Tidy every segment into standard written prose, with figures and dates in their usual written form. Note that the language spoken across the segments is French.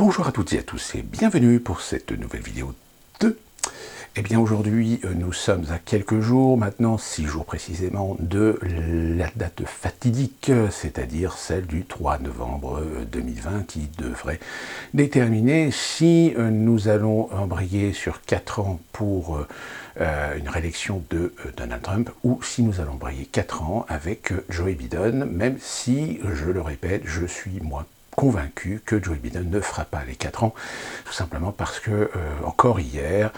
Bonjour à toutes et à tous et bienvenue pour cette nouvelle vidéo de... Eh bien aujourd'hui, nous sommes à quelques jours, maintenant 6 jours précisément, de la date fatidique, c'est-à-dire celle du 3 novembre 2020 qui devrait déterminer si nous allons embrayer sur 4 ans pour une réélection de Donald Trump ou si nous allons embrayer 4 ans avec Joe Biden, même si, je le répète, je suis moi convaincu que Joe Biden ne fera pas les 4 ans, tout simplement parce que, encore hier,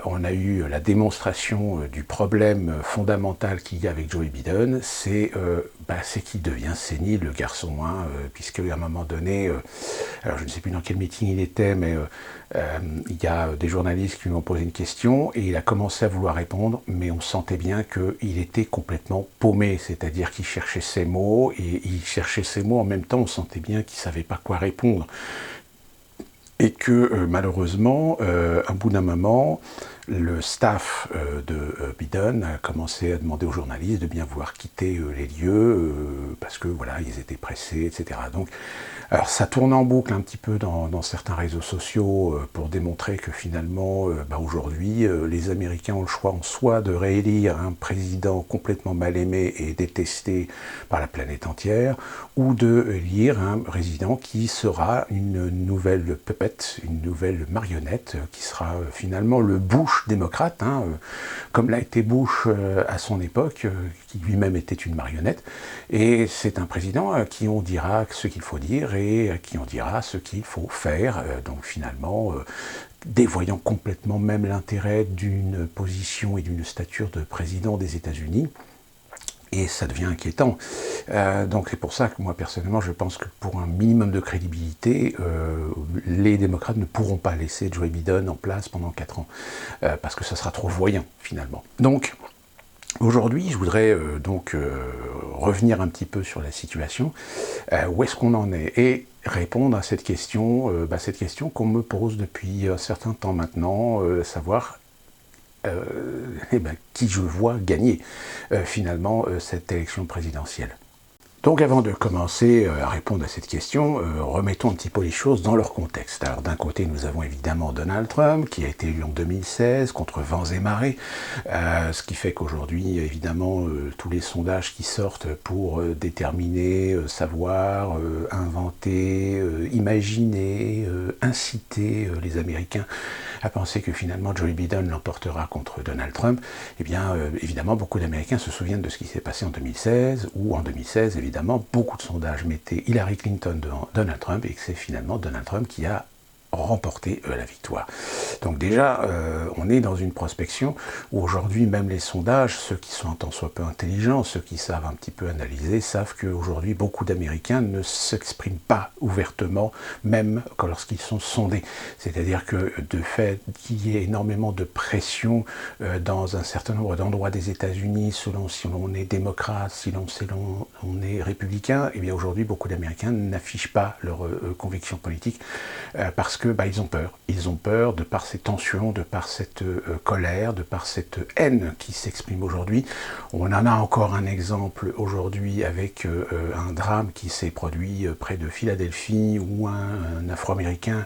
on a eu la démonstration du problème fondamental qu'il y a avec Joe Biden, c'est qu'il devient sénile, le garçon, puisqu'à un moment donné, alors je ne sais plus dans quel meeting il était, mais il y a des journalistes qui lui ont posé une question et il a commencé à vouloir répondre, mais on sentait bien qu'il était complètement paumé, c'est-à-dire qu'il cherchait ses mots et il cherchait ses mots en même temps, on sentait bien qu'il ne savait pas quoi répondre. Et que malheureusement, à bout d'un moment, le staff de Biden a commencé à demander aux journalistes de bien vouloir quitter les lieux parce que voilà, ils étaient pressés, etc. Donc, alors ça tourne en boucle un petit peu dans certains réseaux sociaux pour démontrer que finalement, aujourd'hui, les Américains ont le choix en soit de réélire un président complètement mal aimé et détesté par la planète entière, ou de élire un président qui sera une nouvelle puppet, une nouvelle marionnette, qui sera finalement le Bush démocrate, comme l'a été Bush à son époque, qui lui-même était une marionnette. Et c'est un président à qui on dira ce qu'il faut dire et à qui on dira ce qu'il faut faire. Donc finalement, dévoyant complètement même l'intérêt d'une position et d'une stature de président des États-Unis. Et ça devient inquiétant. Donc c'est pour ça que moi personnellement je pense que pour un minimum de crédibilité, les démocrates ne pourront pas laisser Joe Biden en place pendant 4 ans, parce que ça sera trop voyant finalement. Donc aujourd'hui je voudrais revenir un petit peu sur la situation, où est-ce qu'on en est, et répondre à cette question qu'on me pose depuis un certain temps maintenant, savoir qui je vois gagner finalement cette élection présidentielle. Donc avant de commencer à répondre à cette question, remettons un petit peu les choses dans leur contexte. Alors d'un côté, nous avons évidemment Donald Trump, qui a été élu en 2016 contre vents et marées, ce qui fait qu'aujourd'hui, évidemment, tous les sondages qui sortent pour déterminer, savoir, inventer, imaginer, inciter les Américains à penser que finalement Joe Biden l'emportera contre Donald Trump, eh bien, évidemment, beaucoup d'Américains se souviennent de ce qui s'est passé en 2016, où en 2016, évidemment, beaucoup de sondages mettaient Hillary Clinton devant Donald Trump, et que c'est finalement Donald Trump qui a remporter la victoire. Donc déjà, on est dans une prospection où aujourd'hui, même les sondages, ceux qui sont en tant soit peu intelligents, ceux qui savent un petit peu analyser, savent qu'aujourd'hui, beaucoup d'Américains ne s'expriment pas ouvertement, même lorsqu'ils sont sondés. C'est-à-dire que de fait qu'il y ait énormément de pression dans un certain nombre d'endroits des États-Unis, selon si on est démocrate, selon on est républicain, et bien aujourd'hui, beaucoup d'Américains n'affichent pas leur conviction politique parce que ils ont peur. Ils ont peur de par ces tensions, de par cette colère, de par cette haine qui s'exprime aujourd'hui. On en a encore un exemple aujourd'hui avec un drame qui s'est produit près de Philadelphie où un Afro-Américain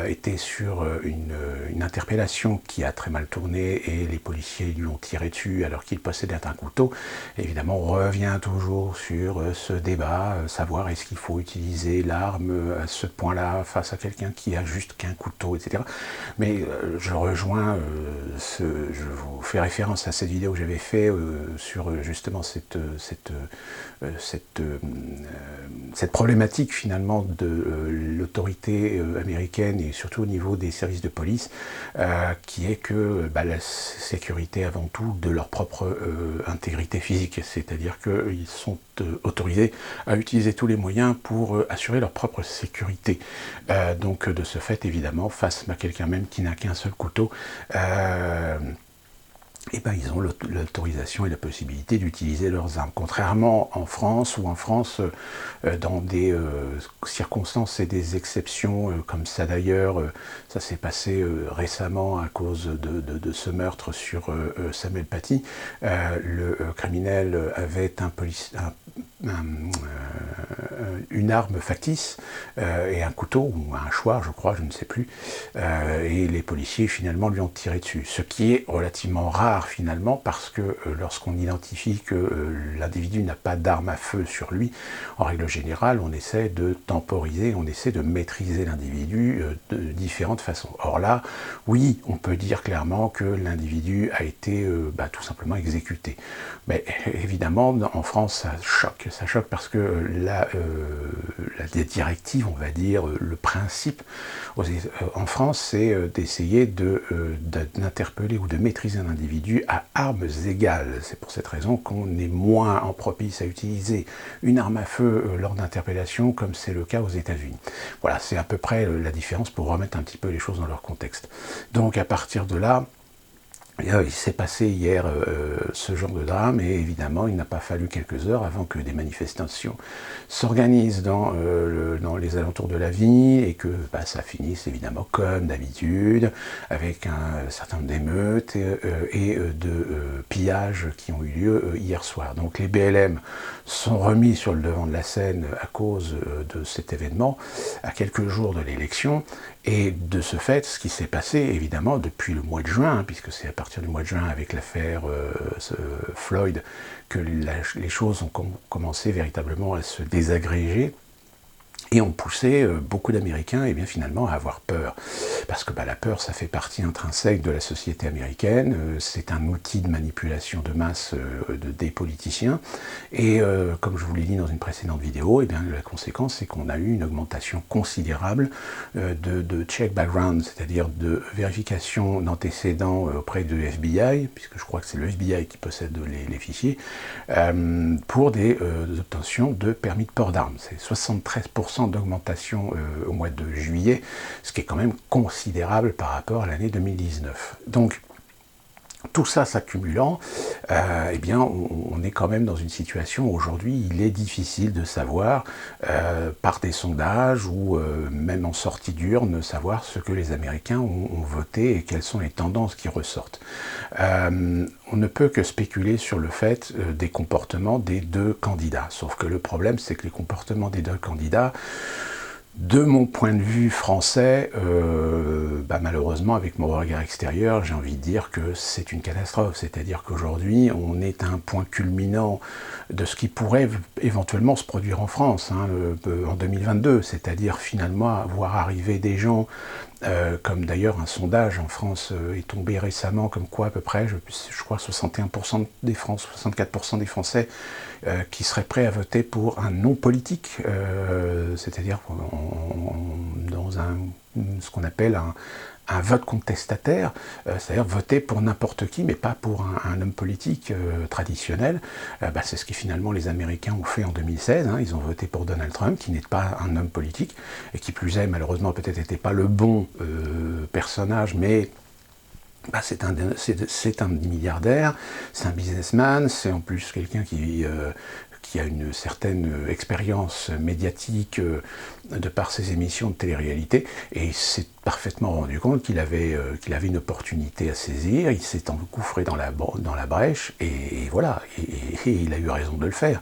était sur une interpellation qui a très mal tourné et les policiers lui ont tiré dessus alors qu'il possédait un couteau. Évidemment, on revient toujours sur ce débat, savoir est-ce qu'il faut utiliser l'arme à ce point-là face à quelqu'un qui a juste qu'un couteau, etc. Mais je rejoins, je vous fais référence à cette vidéo que j'avais fait sur justement cette problématique finalement de l'autorité américaine et surtout au niveau des services de police, qui est que la sécurité avant tout de leur propre intégrité physique, c'est-à-dire qu'ils sont autorisés à utiliser tous les moyens pour assurer leur propre sécurité. Donc de ce fait, évidemment, face à quelqu'un même qui n'a qu'un seul couteau, ils ont l'autorisation et la possibilité d'utiliser leurs armes. Contrairement en France, où en France, dans des circonstances et des exceptions, comme ça d'ailleurs, ça s'est passé récemment à cause de ce meurtre sur Samuel Paty, le criminel avait un une arme factice et un couteau ou un hachoir, je crois, je ne sais plus, et les policiers finalement lui ont tiré dessus, ce qui est relativement rare finalement parce que lorsqu'on identifie que l'individu n'a pas d'arme à feu sur lui, en règle générale on essaie de temporiser, on essaie de maîtriser l'individu de différentes façons. Or là, oui, on peut dire clairement que l'individu a été tout simplement exécuté. Mais évidemment, en France, ça choque parce que la directive, on va dire, le principe en France, c'est d'essayer d'interpeller ou de maîtriser un individu à armes égales. C'est pour cette raison qu'on est moins en propice à utiliser une arme à feu lors d'interpellation, comme c'est le cas aux États-Unis. Voilà, c'est à peu près la différence pour remettre un petit peu les choses dans leur contexte. Donc à partir de là, il s'est passé hier ce genre de drame et évidemment il n'a pas fallu quelques heures avant que des manifestations s'organisent dans les alentours de la ville et que ça finisse évidemment comme d'habitude avec un certain nombre d'émeutes et de pillages qui ont eu lieu hier soir. Donc les BLM sont remis sur le devant de la scène à cause de cet événement à quelques jours de l'élection. Et de ce fait, ce qui s'est passé, évidemment, depuis le mois de juin, puisque c'est à partir du mois de juin, avec l'affaire Floyd, que les choses ont commencé véritablement à se désagréger, et ont poussé beaucoup d'Américains finalement à avoir peur. Parce que la peur, ça fait partie intrinsèque de la société américaine, c'est un outil de manipulation de masse des politiciens, et comme je vous l'ai dit dans une précédente vidéo, la conséquence c'est qu'on a eu une augmentation considérable de check background, c'est-à-dire de vérification d'antécédents auprès de FBI, puisque je crois que c'est le FBI qui possède les fichiers, pour des obtentions de permis de port d'armes. C'est 73% d'augmentation au mois de juillet, ce qui est quand même considérable par rapport à l'année 2019. Donc, tout ça s'accumulant, on est quand même dans une situation où aujourd'hui il est difficile de savoir par des sondages ou même en sortie d'urne, savoir ce que les Américains ont voté et quelles sont les tendances qui ressortent. On ne peut que spéculer sur le fait des comportements des deux candidats, sauf que le problème c'est que les comportements des deux candidats, de mon point de vue français, malheureusement, avec mon regard extérieur, j'ai envie de dire que c'est une catastrophe. C'est-à-dire qu'aujourd'hui, on est à un point culminant de ce qui pourrait éventuellement se produire en France en 2022. C'est-à-dire finalement voir arriver des gens, comme d'ailleurs un sondage en France est tombé récemment, comme quoi à peu près, je crois 61% des Français, 64% des Français qui seraient prêts à voter pour un non politique, c'est-à-dire dans ce qu'on appelle un vote contestataire, c'est-à-dire voter pour n'importe qui, mais pas pour un homme politique traditionnel. C'est ce que finalement les Américains ont fait en 2016. Ils ont voté pour Donald Trump, qui n'est pas un homme politique, et qui plus est, malheureusement, peut-être n'était pas le bon personnage, mais c'est un milliardaire, c'est un businessman, c'est en plus quelqu'un qui a une certaine expérience médiatique de par ses émissions de télé-réalité, et il s'est parfaitement rendu compte qu'il avait une opportunité à saisir, il s'est engouffré dans la brèche, et voilà, et il a eu raison de le faire.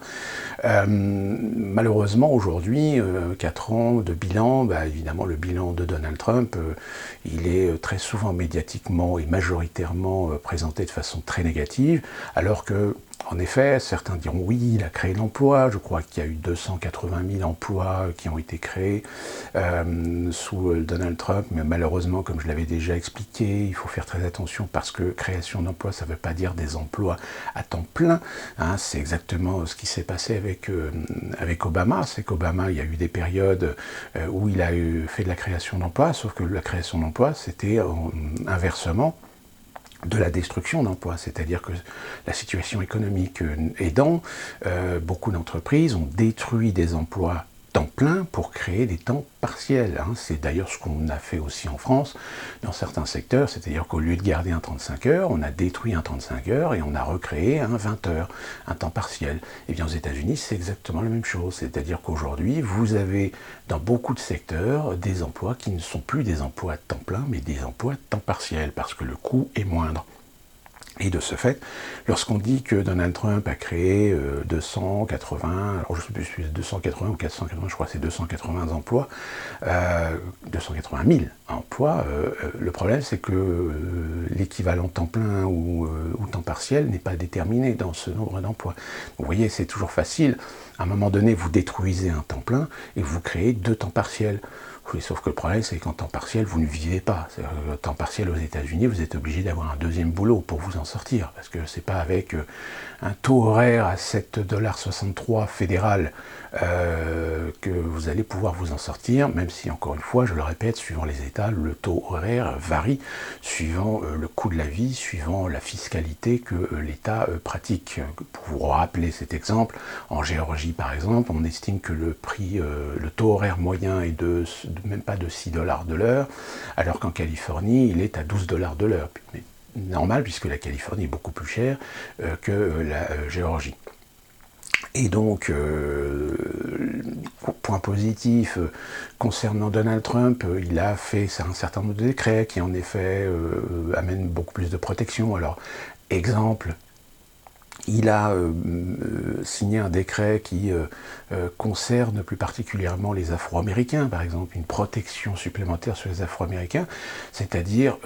Malheureusement, aujourd'hui, 4 ans de bilan, évidemment le bilan de Donald Trump, il est très souvent médiatiquement et majoritairement présenté de façon très négative, alors que en effet, certains diront oui, il a créé l'emploi. Je crois qu'il y a eu 280 000 emplois qui ont été créés sous Donald Trump, mais malheureusement, comme je l'avais déjà expliqué, il faut faire très attention parce que création d'emplois, ça ne veut pas dire des emplois à temps plein. C'est exactement ce qui s'est passé avec Obama. C'est qu'Obama, il y a eu des périodes où il a fait de la création d'emplois, sauf que la création d'emplois, c'était inversement de la destruction d'emplois, c'est-à-dire que la situation économique aidant, beaucoup d'entreprises ont détruit des emplois temps plein pour créer des temps partiels. C'est d'ailleurs ce qu'on a fait aussi en France dans certains secteurs, c'est-à-dire qu'au lieu de garder un 35 heures, on a détruit un 35 heures et on a recréé un 20 heures, un temps partiel. Et bien aux États-Unis, c'est exactement la même chose, c'est-à-dire qu'aujourd'hui, vous avez dans beaucoup de secteurs des emplois qui ne sont plus des emplois de temps plein, mais des emplois de temps partiel, parce que le coût est moindre. Et de ce fait, lorsqu'on dit que Donald Trump a créé 280, alors je ne sais plus si c'est 280 ou 480, je crois que c'est 280 emplois, 280 000 emplois, le problème c'est que l'équivalent temps plein ou temps partiel n'est pas déterminé dans ce nombre d'emplois. Vous voyez, c'est toujours facile, à un moment donné vous détruisez un temps plein et vous créez 2 temps partiels. Oui, sauf que le problème, c'est qu'en temps partiel, vous ne vivez pas. Temps partiel aux États-Unis, vous êtes obligé d'avoir un deuxième boulot pour vous en sortir, parce que c'est pas avec un taux horaire à 7,63 $ fédéral que vous allez pouvoir vous en sortir, même si, encore une fois, je le répète, suivant les États, le taux horaire varie, suivant le coût de la vie, suivant la fiscalité que l'État pratique. Pour vous rappeler cet exemple, en Géorgie, par exemple, on estime que le prix, le taux horaire moyen est de même pas de 6 $ de l'heure, alors qu'en Californie, il est à 12 $ de l'heure. Mais normal, puisque la Californie est beaucoup plus chère que la Géorgie. Et donc, point positif, concernant Donald Trump, il a fait un certain nombre de décrets qui, en effet, amènent beaucoup plus de protection. Alors, exemple, il a signé un décret qui concerne plus particulièrement les Afro-Américains, par exemple, une protection supplémentaire sur les Afro-Américains, c'est-à-dire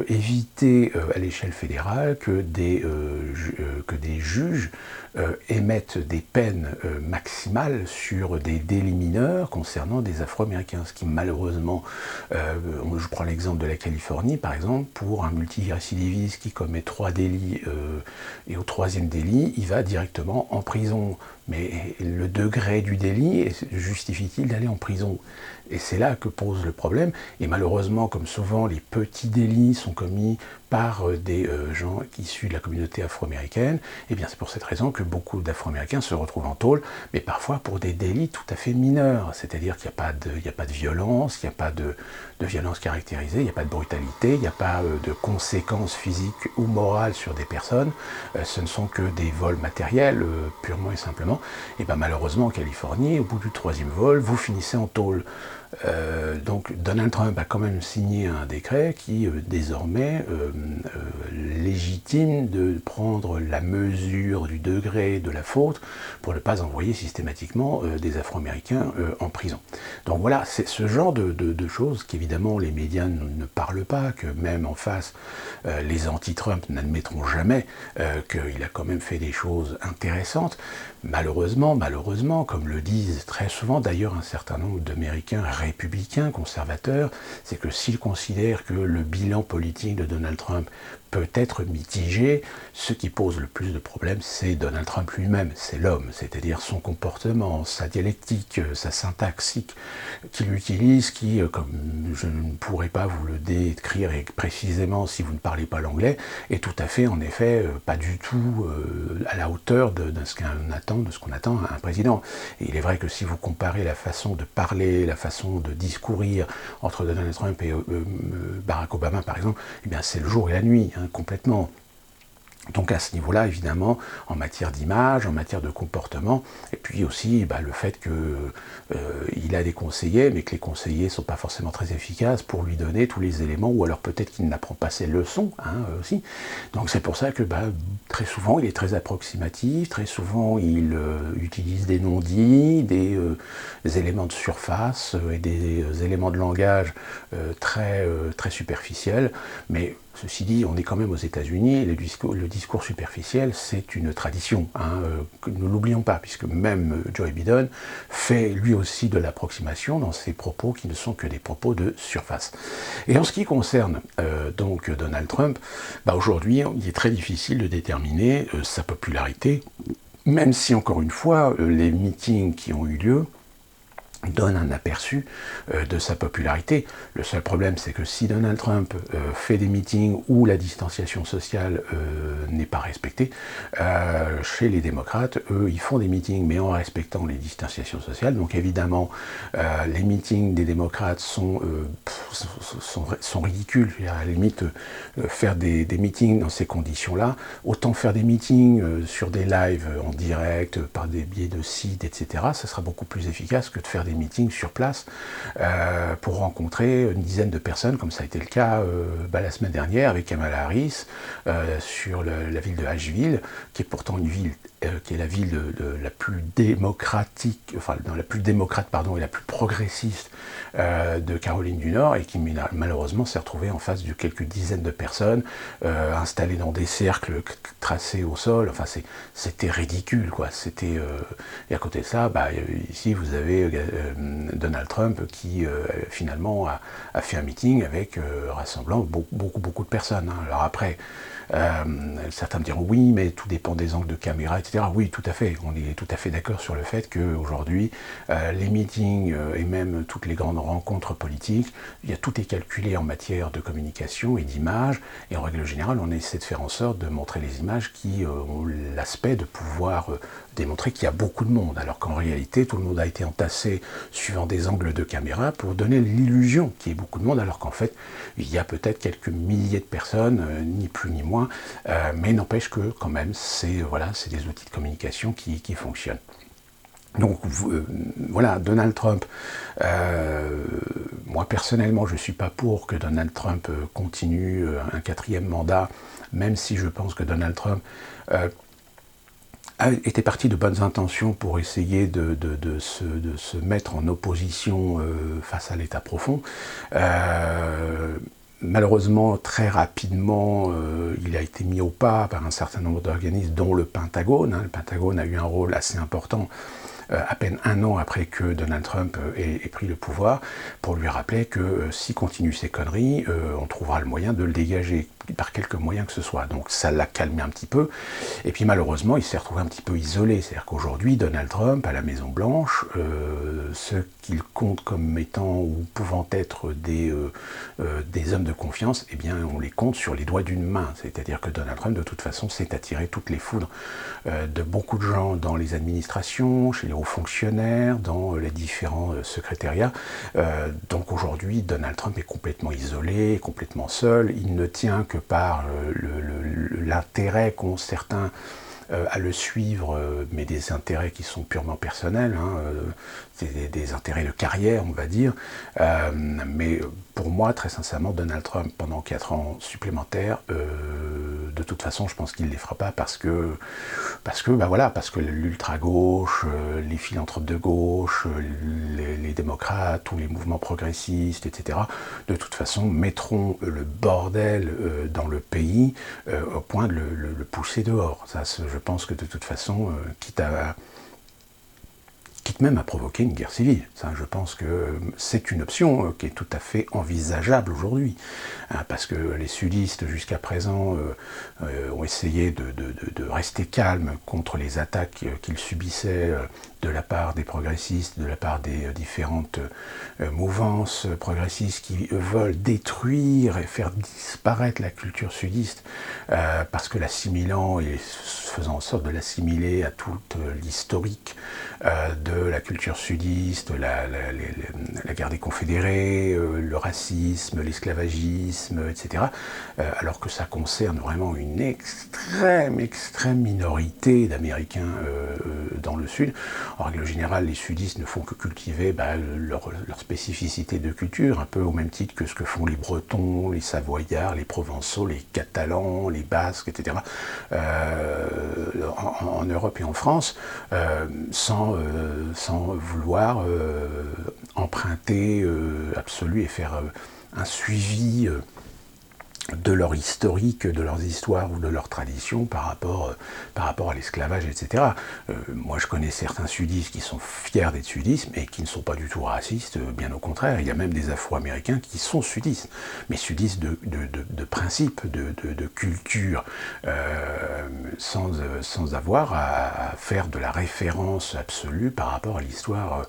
éviter à l'échelle fédérale que des juges émettent des peines maximales sur des délits mineurs concernant des Afro-Américains, ce qui malheureusement, je prends l'exemple de la Californie, par exemple, pour un multirécidiviste qui commet 3 délits et au 3e délit, il va directement en prison. Mais le degré du délit justifie-t-il d'aller en prison? Et c'est là que pose le problème. Et malheureusement, comme souvent, les petits délits sont commis par des gens issus de la communauté afro-américaine, et bien c'est pour cette raison que beaucoup d'Afro-Américains se retrouvent en tôle, mais parfois pour des délits tout à fait mineurs. C'est-à-dire qu'il n'y a pas de violence, il n'y a pas de violence caractérisée, il n'y a pas de brutalité, il n'y a pas de conséquences physiques ou morales sur des personnes. Ce ne sont que des vols matériels, purement et simplement. Et bien malheureusement en Californie, au bout du 3e vol, vous finissez en tôle. Donc Donald Trump a quand même signé un décret qui désormais légitime de prendre la mesure du degré de la faute pour ne pas envoyer systématiquement des Afro-Américains en prison. Donc voilà, c'est ce genre de choses qu'évidemment les médias ne parlent pas, que même en face les anti-Trump n'admettront jamais qu'il a quand même fait des choses intéressantes. Malheureusement, comme le disent très souvent d'ailleurs un certain nombre d'Américains républicains, conservateurs, c'est que s'ils considèrent que le bilan politique de Donald Trump peut être mitigé, ce qui pose le plus de problèmes, c'est Donald Trump lui-même, c'est l'homme, c'est-à-dire son comportement, sa dialectique, sa syntaxe qu'il utilise, qui, comme je ne pourrais pas vous le décrire précisément si vous ne parlez pas l'anglais, est tout à fait, en effet, pas du tout à la hauteur de ce qu'on attend à un président. Et il est vrai que si vous comparez la façon de parler, la façon de discourir entre Donald Trump et Barack Obama, par exemple, eh bien c'est le jour et la nuit, complètement. Donc à ce niveau-là, évidemment, en matière d'image, en matière de comportement, et puis aussi le fait qu'il a des conseillers, mais que les conseillers ne sont pas forcément très efficaces pour lui donner tous les éléments, ou alors peut-être qu'il n'apprend pas ses leçons aussi. Donc c'est pour ça que très souvent il est très approximatif, très souvent il utilise des non-dits, des éléments de surface et des éléments de langage très superficiels, mais ceci dit, on est quand même aux États-Unis, et le discours superficiel, c'est une tradition, ne l'oublions pas, puisque même Joe Biden fait lui aussi de l'approximation dans ses propos qui ne sont que des propos de surface. Et en ce qui concerne donc Donald Trump, aujourd'hui, il est très difficile de déterminer sa popularité, même si, encore une fois, les meetings qui ont eu lieu donne un aperçu de sa popularité. Le seul problème, c'est que si Donald Trump fait des meetings où la distanciation sociale n'est pas respectée, chez les démocrates, eux, ils font des meetings, mais en respectant les distanciations sociales. Donc évidemment, les meetings des démocrates sont ridicules. À la limite, faire des meetings dans ces conditions-là, autant faire des meetings sur des lives en direct, par des biais de sites, etc., ça sera beaucoup plus efficace que de faire des des meetings sur place pour rencontrer une dizaine de personnes, comme ça a été le cas la semaine dernière avec Kamala Harris sur la ville de Asheville, qui est pourtant une ville qui est la ville la plus démocratique, enfin la plus démocrate pardon, et la plus progressiste de Caroline du Nord, et qui malheureusement s'est retrouvée en face de quelques dizaines de personnes installées dans des cercles tracés au sol. Enfin c'était ridicule quoi. Et à côté de ça, ici vous avez Donald Trump qui finalement a fait un meeting avec rassemblant beaucoup de personnes. Hein. Alors après, certains me diront oui, mais tout dépend des angles de caméra, etc. Oui, tout à fait. On est tout à fait d'accord sur le fait qu'aujourd'hui, les meetings et même toutes les grandes rencontres politiques, tout est calculé en matière de communication et d'image. Et en règle générale, on essaie de faire en sorte de montrer les images qui ont l'aspect de pouvoir démontrer qu'il y a beaucoup de monde, alors qu'en réalité, tout le monde a été entassé suivant des angles de caméra pour donner l'illusion qu'il y ait beaucoup de monde, alors qu'en fait, il y a peut-être quelques milliers de personnes, ni plus ni moins, mais n'empêche que quand même, c'est des outils de communication qui fonctionnent. Donc voilà, Donald Trump, moi personnellement je ne suis pas pour que Donald Trump continue un 4e mandat, même si je pense que Donald Trump était parti de bonnes intentions pour essayer de se mettre en opposition face à l'État profond. Malheureusement, très rapidement, il a été mis au pas par un certain nombre d'organismes, dont le Pentagone. Le Pentagone a eu un rôle assez important à peine un an après que Donald Trump ait pris le pouvoir, pour lui rappeler que s'il continue ses conneries, on trouvera le moyen de le dégager par quelque moyen que ce soit. Donc ça l'a calmé un petit peu. Et puis malheureusement, il s'est retrouvé un petit peu isolé. C'est-à-dire qu'aujourd'hui, Donald Trump, à la Maison-Blanche, ceux qu'il compte comme étant ou pouvant être des hommes de confiance, eh bien, on les compte sur les doigts d'une main. C'est-à-dire que Donald Trump, de toute façon, s'est attiré toutes les foudres de beaucoup de gens dans les administrations, chez les hauts fonctionnaires, dans les différents secrétariats. Donc aujourd'hui, Donald Trump est complètement isolé, complètement seul. Il ne tient que par l'intérêt qu'ont certains à le suivre, mais des intérêts qui sont purement personnels, des intérêts de carrière, on va dire. Mais pour moi, très sincèrement, Donald Trump, pendant 4 ans supplémentaires, de toute façon, je pense qu'il ne les fera pas parce que l'ultra-gauche, les philanthropes de gauche, les démocrates ou les mouvements progressistes, etc., de toute façon, mettront le bordel dans le pays au point de le pousser dehors. Ça, je pense que de toute façon, quitte même à provoquer une guerre civile. Ça, je pense que c'est une option qui est tout à fait envisageable aujourd'hui. Parce que les sudistes, jusqu'à présent, ont essayé de rester calmes contre les attaques qu'ils subissaient de la part des progressistes, de la part des différentes mouvances progressistes qui veulent détruire et faire disparaître la culture sudiste, parce que l'assimilant et faisant en sorte de l'assimiler à toute l'historique de la culture sudiste, la guerre des confédérés, le racisme, l'esclavagisme, etc. Alors que ça concerne vraiment une extrême minorité d'Américains dans le Sud. En règle générale, les sudistes ne font que cultiver leur spécificité de culture, un peu au même titre que ce que font les Bretons, les Savoyards, les Provençaux, les Catalans, les Basques, etc. En Europe et en France, sans vouloir emprunter absolu et faire un suivi de leur historique, de leurs histoires ou de leurs traditions par rapport à l'esclavage, etc. Moi, je connais certains sudistes qui sont fiers d'être sudistes, mais qui ne sont pas du tout racistes, bien au contraire. Il y a même des Afro-Américains qui sont sudistes, mais sudistes de principe, de culture, sans avoir à faire de la référence absolue par rapport à l'histoire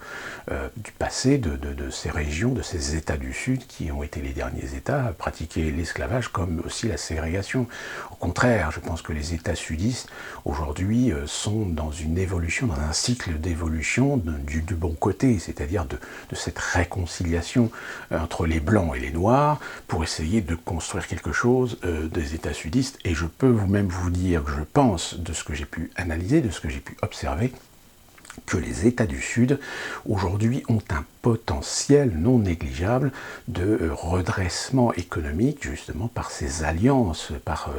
du passé de ces régions, de ces États du Sud qui ont été les derniers États à pratiquer l'esclavage comme aussi la ségrégation. Au contraire, je pense que les États sudistes, aujourd'hui, sont dans une évolution, dans un cycle d'évolution du bon côté, c'est-à-dire de cette réconciliation entre les Blancs et les Noirs, pour essayer de construire quelque chose des États sudistes. Et je peux même vous dire que je pense, de ce que j'ai pu analyser, de ce que j'ai pu observer, que les États du Sud, aujourd'hui, ont un potentiel non négligeable de redressement économique, justement par ces alliances, par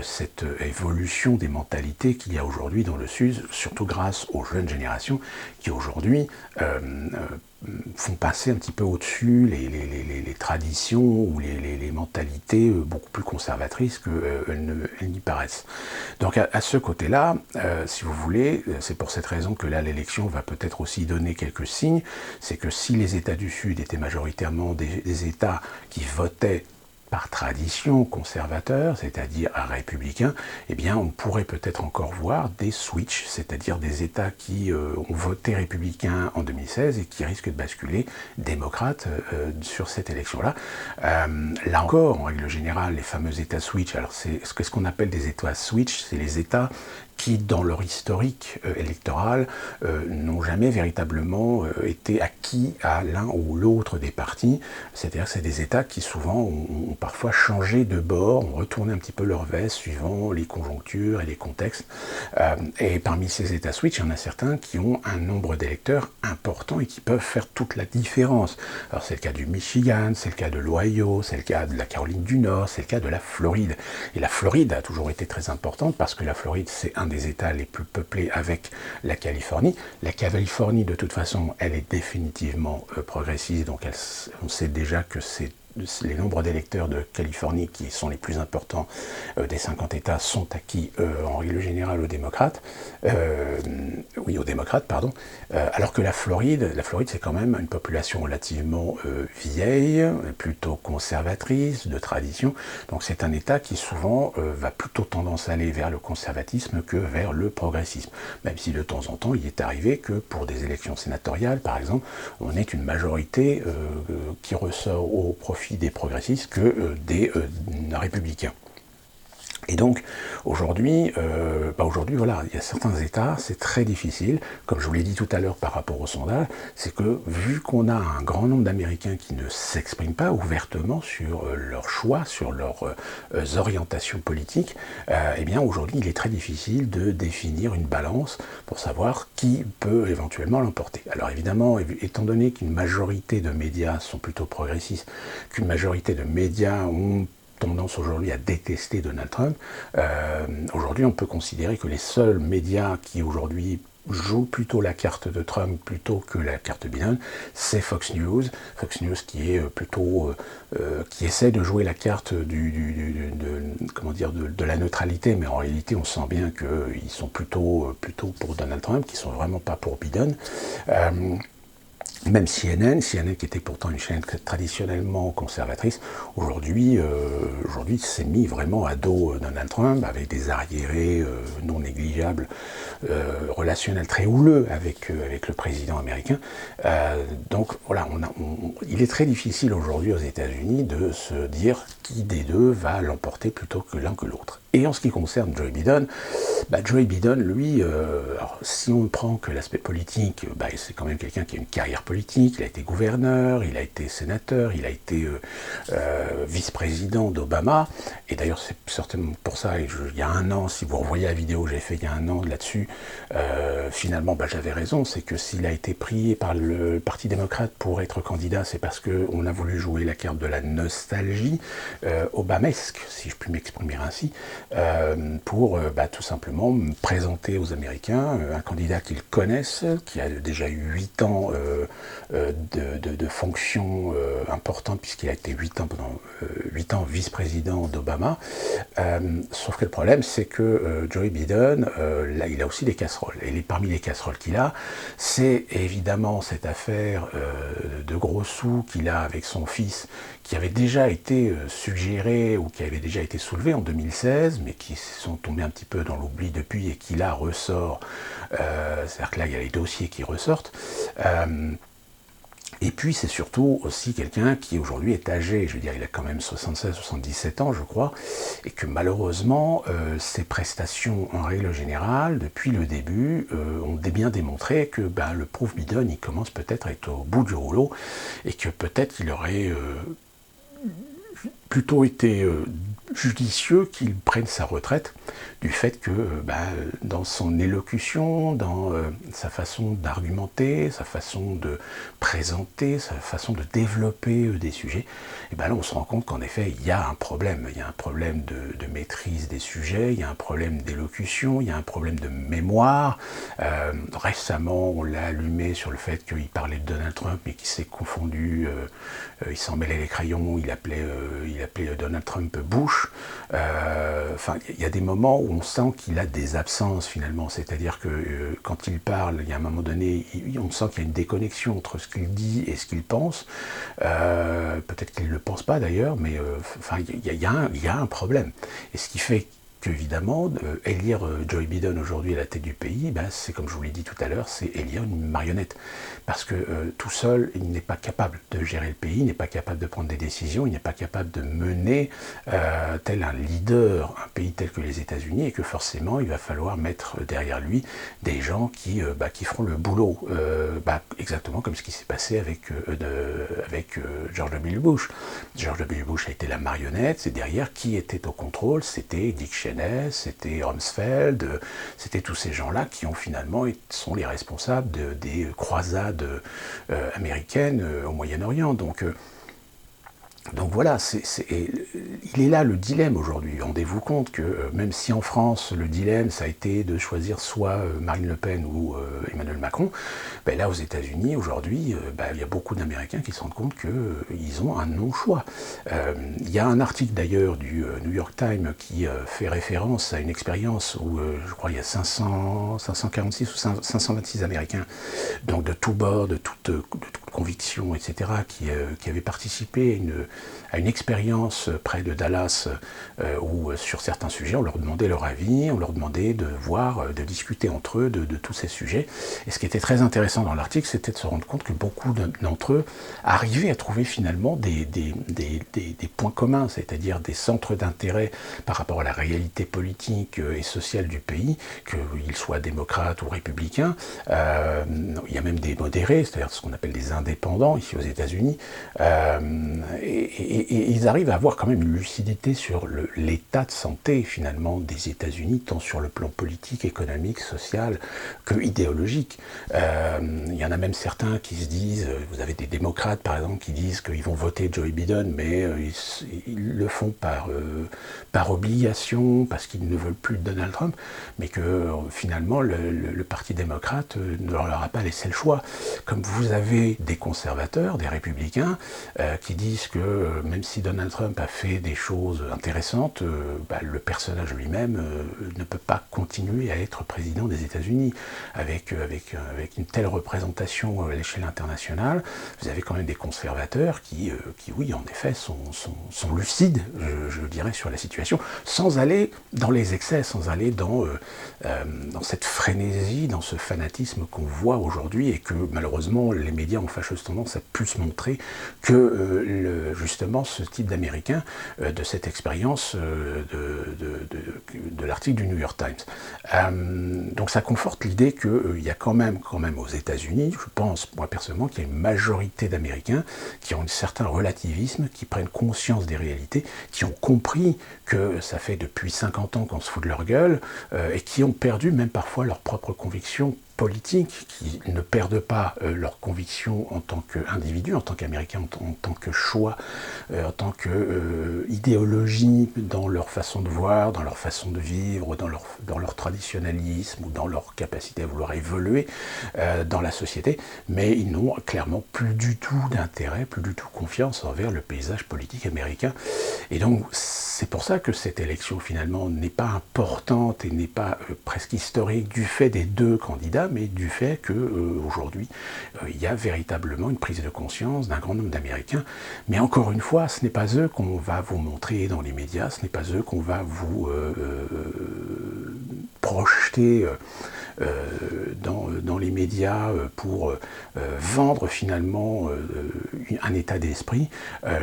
cette évolution des mentalités qu'il y a aujourd'hui dans le Sud, surtout grâce aux jeunes générations qui aujourd'hui font passer un petit peu au-dessus les traditions ou les mentalités beaucoup plus conservatrices qu'elles n'y paraissent. Donc à ce côté-là, si vous voulez, c'est pour cette raison que là l'élection va peut-être aussi donner quelques signes, c'est que si les États du Sud étaient majoritairement des États qui votaient par tradition conservateur, c'est-à-dire républicain, eh bien on pourrait peut-être encore voir des switches, c'est-à-dire des États qui ont voté républicain en 2016 et qui risquent de basculer démocrate sur cette élection-là. Là encore, en règle générale, les fameux États switch, alors c'est ce qu'on appelle des États switch, c'est les États qui, dans leur historique électoral, n'ont jamais véritablement été acquis à l'un ou l'autre des partis. C'est-à-dire que c'est des États qui souvent ont parfois changé de bord, ont retourné un petit peu leur veste suivant les conjonctures et les contextes. Et parmi ces États switch, il y en a certains qui ont un nombre d'électeurs important et qui peuvent faire toute la différence. Alors c'est le cas du Michigan, c'est le cas de l'Ohio, c'est le cas de la Caroline du Nord, c'est le cas de la Floride. Et la Floride a toujours été très importante parce que la Floride, c'est un des États les plus peuplés avec la Californie. La Californie, de toute façon, elle est définitivement progressiste, donc on sait déjà que c'est les nombres d'électeurs de Californie qui sont les plus importants des 50 États sont acquis en règle générale aux démocrates, alors que la Floride c'est quand même une population relativement vieille, plutôt conservatrice, de tradition, donc c'est un État qui souvent va plutôt tendance à aller vers le conservatisme que vers le progressisme, même si de temps en temps il est arrivé que pour des élections sénatoriales, par exemple, on ait une majorité qui ressort au profit des progressistes que des républicains. Et donc, aujourd'hui, voilà, il y a certains États, c'est très difficile, comme je vous l'ai dit tout à l'heure par rapport au sondage, c'est que vu qu'on a un grand nombre d'Américains qui ne s'expriment pas ouvertement sur leurs choix, sur leurs orientations politiques, eh bien aujourd'hui, il est très difficile de définir une balance pour savoir qui peut éventuellement l'emporter. Alors évidemment, étant donné qu'une majorité de médias sont plutôt progressistes, qu'une majorité de médias ont tendance aujourd'hui à détester Donald Trump, aujourd'hui on peut considérer que les seuls médias qui aujourd'hui jouent plutôt la carte de Trump plutôt que la carte Biden, c'est Fox News qui est plutôt qui essaie de jouer la carte de la neutralité, mais en réalité on sent bien qu'ils sont plutôt pour Donald Trump, qu'ils sont vraiment pas pour Biden. Même CNN qui était pourtant une chaîne traditionnellement conservatrice, aujourd'hui s'est mis vraiment à dos Donald Trump, avec des arriérés non négligeables, relationnels très houleux avec le président américain. Donc voilà, il est très difficile aujourd'hui aux États-Unis de se dire qui des deux va l'emporter plutôt que l'un que l'autre. Et en ce qui concerne Joe Biden, lui, alors, si on ne prend que l'aspect politique, c'est quand même quelqu'un qui a une carrière politique, il a été gouverneur, il a été sénateur, il a été vice-président d'Obama, et d'ailleurs c'est certainement pour ça, il y a un an, si vous revoyez la vidéo que j'ai fait il y a un an là-dessus, finalement j'avais raison, c'est que s'il a été pris par le Parti démocrate pour être candidat, c'est parce qu'on a voulu jouer la carte de la nostalgie obamesque, si je puis m'exprimer ainsi, pour tout simplement présenter aux Américains un candidat qu'ils connaissent, qui a déjà eu 8 ans de fonctions importantes, puisqu'il a été 8 ans vice-président d'Obama. Sauf que le problème, c'est que Joe Biden, là, il a aussi des casseroles. Et parmi les casseroles qu'il a, c'est évidemment cette affaire de gros sous qu'il a avec son fils, qui avait déjà été suggérée ou qui avait déjà été soulevée en 2016, mais qui sont tombés un petit peu dans l'oubli depuis et qui là ressort. C'est-à-dire que là, il y a les dossiers qui ressortent. Et puis c'est surtout aussi quelqu'un qui aujourd'hui est âgé, je veux dire il a quand même 76-77 ans je crois, et que malheureusement ses prestations en règle générale depuis le début ont bien démontré que le pauvre Biden il commence peut-être à être au bout du rouleau et que peut-être qu'il aurait plutôt été judicieux qu'il prenne sa retraite du fait que dans son élocution, dans sa façon d'argumenter, sa façon de présenter, sa façon de développer des sujets, et là on se rend compte qu'en effet il y a un problème. Il y a un problème de maîtrise des sujets, il y a un problème d'élocution, il y a un problème de mémoire. Récemment on l'a allumé sur le fait qu'il parlait de Donald Trump mais qu'il s'est confondu, il s'en mêlait les crayons, il appelait Donald Trump Bush. Enfin, il y a des moments où on sent qu'il a des absences finalement, c'est-à-dire que quand il parle, il y a un moment donné, on sent qu'il y a une déconnexion entre ce qu'il dit et ce qu'il pense. Peut-être qu'il ne le pense pas d'ailleurs, mais enfin, il y a un problème. Et ce qui fait qu'évidemment, élire Joe Biden aujourd'hui à la tête du pays, c'est comme je vous l'ai dit tout à l'heure, c'est élire une marionnette. Parce que tout seul, il n'est pas capable de gérer le pays, il n'est pas capable de prendre des décisions, il n'est pas capable de mener tel un leader, un pays tel que les États-Unis, et que forcément, il va falloir mettre derrière lui des gens qui feront le boulot. Exactement comme ce qui s'est passé avec George W. Bush. George W. Bush a été la marionnette, et derrière, qui était au contrôle? C'était Dick Cheney, c'était Rumsfeld, c'était tous ces gens-là qui ont finalement sont les responsables des croisades américaines au Moyen-Orient. Donc voilà, il est là le dilemme aujourd'hui. Rendez-vous compte que même si en France, le dilemme, ça a été de choisir soit Marine Le Pen ou Emmanuel Macron, là aux États-Unis, aujourd'hui, il y a beaucoup d'Américains qui se rendent compte qu'ils ont un non-choix. Il y a un article d'ailleurs du New York Times qui fait référence à une expérience où, je crois, il y a 546 ou 526 Américains, donc de tous bords, de toute conviction, etc., qui avaient participé à une expérience près de Dallas où sur certains sujets, on leur demandait leur avis, on leur demandait de voir, de discuter entre eux de tous ces sujets. Et ce qui était très intéressant dans l'article, c'était de se rendre compte que beaucoup d'entre eux arrivaient à trouver finalement des points communs, c'est-à-dire des centres d'intérêt par rapport à la réalité politique et sociale du pays, qu'ils soient démocrates ou républicains. Il y a même des modérés, c'est-à-dire ce qu'on appelle des indépendants ici aux États-Unis, et ils arrivent à avoir quand même une lucidité sur l'état de santé finalement des États-Unis, tant sur le plan politique, économique, social que idéologique. Il y en a même certains qui se disent, vous avez des démocrates par exemple qui disent qu'ils vont voter Joe Biden, mais ils le font par obligation, parce qu'ils ne veulent plus de Donald Trump, mais que finalement le Parti démocrate ne leur a pas laissé le choix. Comme vous avez des conservateurs, des républicains, qui disent que même si Donald Trump a fait des choses intéressantes, le personnage lui-même ne peut pas continuer à être président des États-Unis. Avec une telle représentation à l'échelle internationale, vous avez quand même des conservateurs qui oui, en effet, sont lucides, je dirais, sur la situation, sans aller dans les excès, sans aller dans cette frénésie, dans ce fanatisme qu'on voit aujourd'hui et que malheureusement les médias ont fâcheuse tendance à plus montrer que justement ce type d'Américain de cette expérience de l'article du New York Times. Donc ça conforte l'idée qu'il y a quand même aux États-Unis, je pense moi personnellement qu'il y a une majorité d'Américains qui ont un certain relativisme, qui prennent conscience des réalités, qui ont compris que ça fait depuis 50 ans qu'on se fout de leur gueule et qui ont perdu même parfois leurs propres convictions politiques, qui ne perdent pas leurs convictions en tant qu'individus, en tant qu'Américains, en tant que choix, en tant qu'idéologie dans leur façon de voir, dans leur façon de vivre, dans leur traditionnalisme ou dans leur capacité à vouloir évoluer dans la société, mais ils n'ont clairement plus du tout d'intérêt, plus du tout confiance envers le paysage politique américain. Et donc c'est pour ça que cette élection finalement n'est pas importante et n'est pas presque historique du fait des deux candidats, mais du fait qu'aujourd'hui, il y a véritablement une prise de conscience d'un grand nombre d'Américains. Mais encore une fois, ce n'est pas eux qu'on va vous montrer dans les médias, ce n'est pas eux qu'on va vous projeter dans les médias pour vendre finalement un état d'esprit.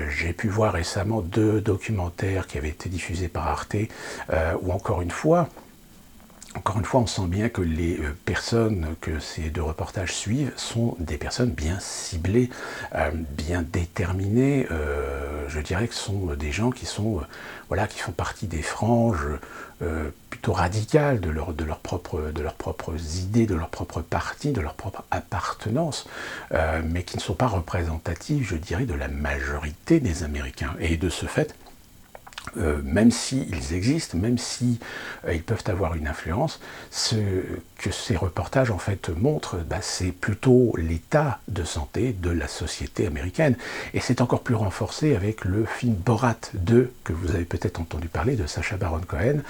J'ai pu voir récemment 2 documentaires qui avaient été diffusés par Arte, où encore une fois, on sent bien que les personnes que ces 2 reportages suivent sont des personnes bien ciblées, bien déterminées. je dirais que ce sont des gens qui sont, voilà, qui font partie des franges plutôt radicales de leurs propres idées, de leur propre parti, de leur propre appartenance, mais qui ne sont pas représentatifs, je dirais, de la majorité des Américains. Et de ce fait, même s'ils existent, même si ils peuvent avoir une influence, ce que ces reportages en fait montrent, c'est plutôt l'état de santé de la société américaine. Et c'est encore plus renforcé avec le film Borat 2, que vous avez peut-être entendu parler, de Sacha Baron Cohen,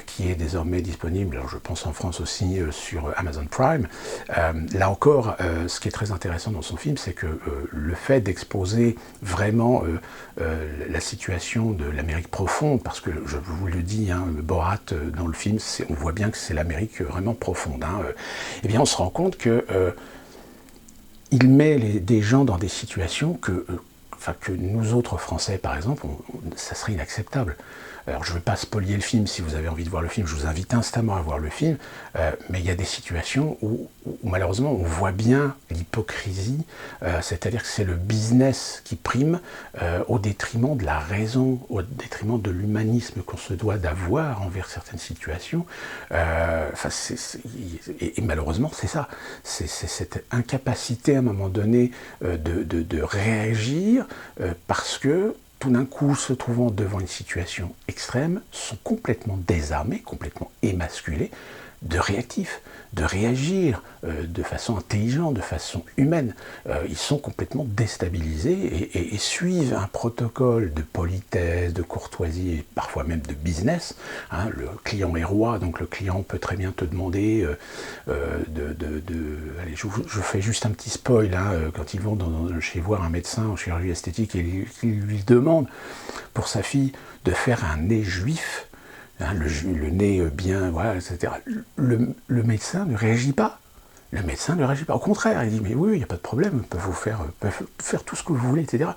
qui est désormais disponible, alors je pense en France aussi, sur Amazon Prime. Là encore, ce qui est très intéressant dans son film, c'est que le fait d'exposer vraiment la situation de l'Amérique profonde, parce que je vous le dis, Borat dans le film, on voit bien que c'est l'Amérique vraiment profonde, eh bien on se rend compte que il met des gens dans des situations que nous autres Français par exemple, ça serait inacceptable. Alors je ne vais pas spoiler le film, si vous avez envie de voir le film, je vous invite instamment à voir le film, mais il y a des situations où malheureusement on voit bien l'hypocrisie, c'est-à-dire que c'est le business qui prime au détriment de la raison, au détriment de l'humanisme qu'on se doit d'avoir envers certaines situations. Et malheureusement c'est ça, c'est cette incapacité à un moment donné de réagir parce que tout d'un coup, se trouvant devant une situation extrême, sont complètement désarmés, complètement émasculés, de réactifs, de réagir de façon intelligente, de façon humaine. Ils sont complètement déstabilisés et suivent un protocole de politesse, de courtoisie et parfois même de business. Le client est roi, donc le client peut très bien te demander allez, je fais juste un petit spoil, quand ils vont chez voir un médecin en chirurgie esthétique et qu'il lui demande pour sa fille de faire un nez juif, le nez bien, voilà, etc. Le médecin ne réagit pas. Le médecin ne réagit pas. Au contraire, il dit, mais oui, il n'y a pas de problème, on peut vous faire tout ce que vous voulez, etc.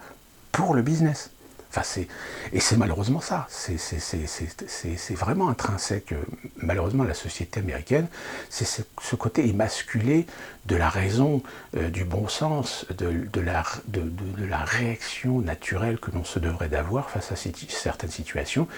pour le business. Et c'est malheureusement ça. C'est vraiment intrinsèque, malheureusement, à la société américaine. C'est ce côté émasculé de la raison, du bon sens, de la réaction naturelle que l'on se devrait d'avoir face à certaines situations.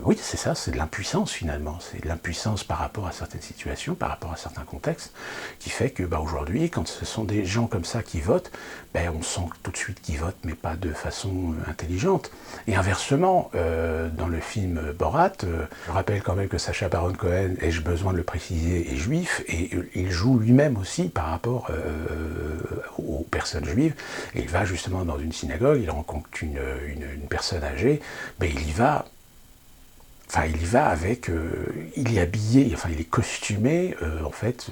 Oui, c'est ça, c'est de l'impuissance finalement. C'est de l'impuissance par rapport à certaines situations, par rapport à certains contextes, qui fait que aujourd'hui, quand ce sont des gens comme ça qui votent, on sent tout de suite qu'ils votent, mais pas de façon intelligente. Et inversement, dans le film Borat, je rappelle quand même que Sacha Baron Cohen, ai-je besoin de le préciser, est juif, et il joue lui-même aussi par rapport aux personnes juives. Et il va justement dans une synagogue, il rencontre une personne âgée, il y va avec, il est habillé, il est costumé, en fait.